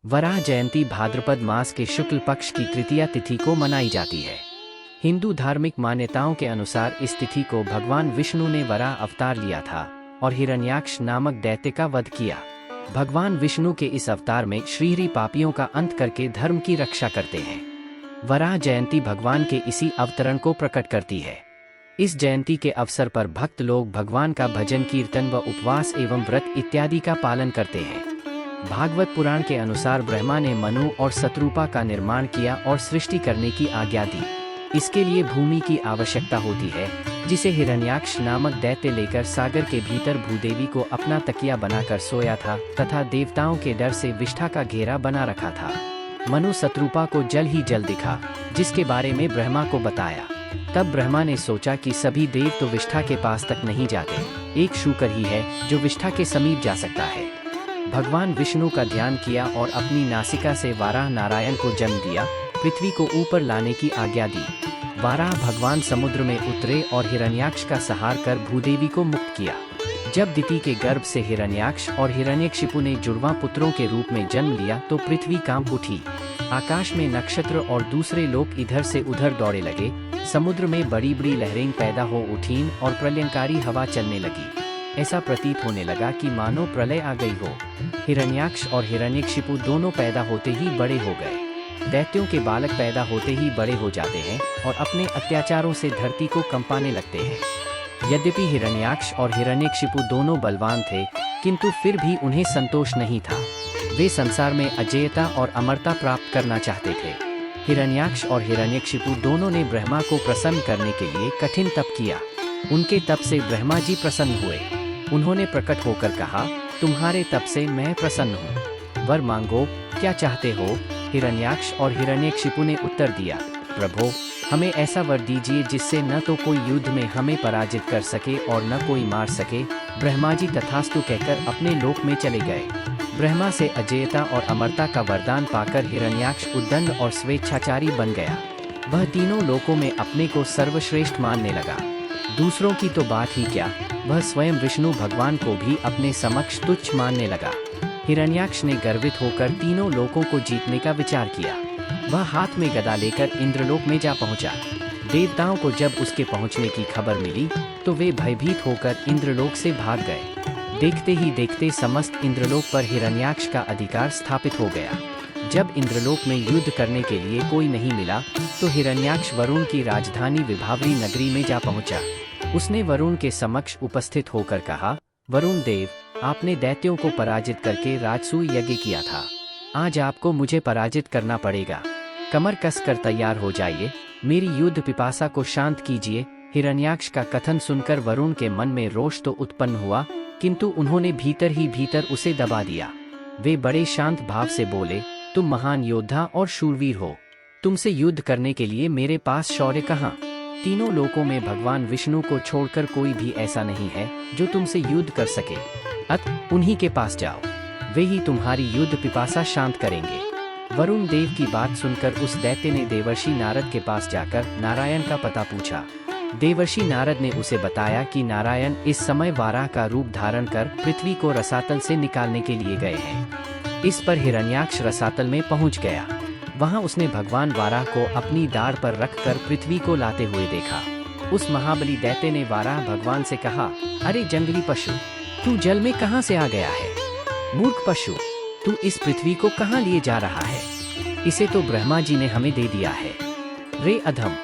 वराह जयंती भाद्रपद मास के शुक्ल पक्ष की तृतीया तिथि को मनाई जाती है। हिंदू धार्मिक मान्यताओं के अनुसार इस तिथि को भगवान विष्णु ने वराह अवतार लिया था और हिरण्याक्ष नामक दैत्य का वध किया। भगवान विष्णु के इस अवतार में श्रीहरि पापियों का अंत करके धर्म की रक्षा करते हैं। वराह जयंती भगवान के इसी अवतरण को प्रकट करती है। इस जयंती के अवसर पर भक्त लोग भगवान का भजन कीर्तन व उपवास एवं व्रत इत्यादि का पालन करते हैं। भागवत पुराण के अनुसार ब्रह्मा ने मनु और शत्रुपा का निर्माण किया और सृष्टि करने की आज्ञा दी। इसके लिए भूमि की आवश्यकता होती है, जिसे हिरण्याक्ष नामक दैत्य लेकर सागर के भीतर भूदेवी को अपना तकिया बनाकर सोया था तथा देवताओं के डर से विष्ठा का घेरा बना रखा था। मनु शत्रुपा को जल ही जल दिखा, जिसके बारे में ब्रह्मा को बताया। तब ब्रह्मा ने सोचा कि सभी देव तो विष्ठा के पास तक नहीं जाते, एक शूकर ही है जो विष्ठा के समीप जा सकता है। भगवान विष्णु का ध्यान किया और अपनी नासिका से वाराह नारायण को जन्म दिया, पृथ्वी को ऊपर लाने की आज्ञा दी। वाराह भगवान समुद्र में उतरे और हिरण्याक्ष का संहार कर भूदेवी को मुक्त किया। जब दिति के गर्भ से हिरण्याक्ष और हिरण्यकशिपु ने जुड़वां पुत्रों के रूप में जन्म लिया तो पृथ्वी कांप उठी। आकाश में नक्षत्र और दूसरे लोक इधर से उधर दौड़े लगे। समुद्र में बड़ी बड़ी लहरें पैदा हो उठीं और प्रलयंकारी हवा चलने लगी। ऐसा प्रतीत होने लगा कि मानो प्रलय आ गई हो। हिरण्याक्ष और हिरण्यकशिपु दोनों पैदा होते ही बड़े हो गए। दैत्यों के बालक पैदा होते ही बड़े हो जाते हैं और अपने अत्याचारों से धरती को कंपाने लगते हैं। यद्यपि हिरण्याक्ष और हिरण्यकशिपु दोनों बलवान थे, किंतु फिर भी उन्हें संतोष नहीं था। वे संसार में अजेयता और अमरता प्राप्त करना चाहते थे। हिरण्याक्ष और हिरण्यकशिपु दोनों ने ब्रह्मा को प्रसन्न करने के लिए कठिन तप किया। उनके तप से ब्रह्मा जी प्रसन्न हुए। उन्होंने प्रकट होकर कहा, तुम्हारे तप से मैं प्रसन्न हूँ, वर मांगो, क्या चाहते हो? हिरण्याक्ष और हिरण्यकशिपु ने उत्तर दिया, प्रभो, हमें ऐसा वर दीजिए जिससे न तो कोई युद्ध में हमें पराजित कर सके और न कोई मार सके। ब्रह्मा जी तथास्तु कहकर अपने लोक में चले गए। ब्रह्मा से अजेयता और अमरता का वरदान पाकर हिरण्याक्ष उद्दंड और स्वेच्छाचारी बन गया। वह तीनों लोकों में अपने को सर्वश्रेष्ठ मानने लगा। दूसरों की तो बात ही क्या, वह स्वयं विष्णु भगवान को भी अपने समक्ष तुच्छ मानने लगा। हिरण्याक्ष ने गर्वित होकर तीनों लोकों को जीतने का विचार किया। वह हाथ में गदा लेकर इंद्रलोक में जा पहुंचा। देवताओं को जब उसके पहुंचने की खबर मिली तो वे भयभीत होकर इंद्रलोक से भाग गए। देखते ही देखते समस्त इंद्रलोक पर हिरण्याक्ष का अधिकार स्थापित हो गया। जब इंद्रलोक में युद्ध करने के लिए कोई नहीं मिला तो हिरण्याक्ष वरुण की राजधानी विभावरी नगरी में जा पहुंचा। उसने वरुण के समक्ष उपस्थित होकर कहा, वरुण देव, आपने दैत्यों को पराजित करके राजसूय यज्ञ किया था। आज आपको मुझे पराजित करना पड़ेगा। कमर कसकर तैयार हो जाइए, मेरी युद्ध पिपासा को शांत कीजिए। हिरण्याक्ष का कथन सुनकर वरुण के मन में रोष तो उत्पन्न हुआ, किंतु उन्होंने भीतर ही भीतर उसे दबा दिया। वे बड़े शांत भाव से बोले, तुम महान योद्धा और शूरवीर हो, तुमसे युद्ध करने के लिए मेरे पास शौर्य कहाँ? तीनों लोकों में भगवान विष्णु को छोड़कर कोई भी ऐसा नहीं है जो तुमसे युद्ध कर सके। अतः उन्हीं के पास जाओ, वे ही तुम्हारी युद्ध पिपासा शांत करेंगे। वरुण देव की बात सुनकर उस दैत्य ने देवर्षि नारद के पास जाकर नारायण का पता पूछा। देवर्षि नारद ने उसे बताया कि नारायण इस समय वाराह का रूप धारण कर पृथ्वी को रसातल से निकालने के लिए गए हैं। इस पर हिरण्याक्ष रसातल में पहुंच गया। वहां उसने भगवान वाराह को अपनी दाढ़ पर रखकर पृथ्वी को लाते हुए देखा। उस महाबली दैत्य ने वाराह भगवान से कहा, अरे जंगली पशु, तू जल में कहां से आ गया है? मूर्ख पशु, तू इस पृथ्वी को कहां लिए जा रहा है? इसे तो ब्रह्मा जी ने हमें दे दिया है। रे अधम,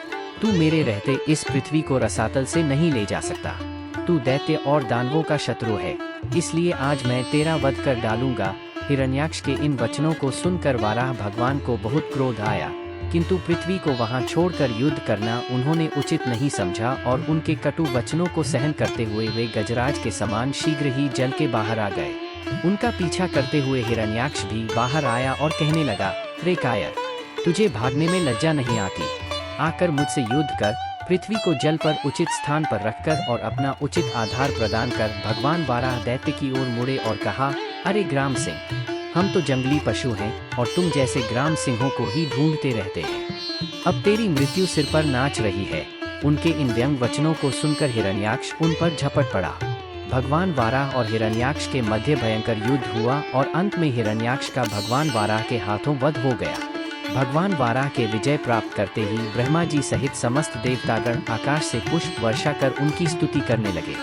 तू मेरे रहते इस पृथ्वी को रसातल से नहीं ले जा सकता। तू दैत्य और दानवों का शत्रु है, इसलिए आज मैं तेरा वध कर डालूंगा। हिरण्याक्ष के इन वचनों को सुनकर वाराह भगवान को बहुत क्रोध आया, किंतु पृथ्वी को वहां छोड़कर युद्ध करना उन्होंने उचित नहीं समझा और उनके कटु वचनों को सहन करते हुए वे गजराज के समान शीघ्र ही जल के बाहर आ गए। उनका पीछा करते हुए हिरण्याक्ष भी बाहर आया और कहने लगा, रे कायर, तुझे भागने में लज्जा नहीं आती? आकर मुझसे युद्ध कर। पृथ्वी को जल पर उचित स्थान पर रखकर और अपना उचित आधार प्रदान कर भगवान वाराह दैत्य की ओर मुड़े और कहा, अरे ग्राम सिंह, हम तो जंगली पशु हैं और तुम जैसे ग्राम सिंहों को ही ढूंढते रहते हैं। अब तेरी मृत्यु सिर पर नाच रही है। उनके इन व्यंग वचनों को सुनकर हिरण्याक्ष उन पर झपट पड़ा। भगवान वाराह और हिरण्याक्ष के मध्य भयंकर युद्ध हुआ और अंत में हिरण्याक्ष का भगवान वाराह के हाथों वध हो गया। भगवान वाराह के विजय प्राप्त करते ही ब्रह्मा जी सहित समस्त देवतागण आकाश से पुष्प वर्षा कर उनकी स्तुति करने लगे।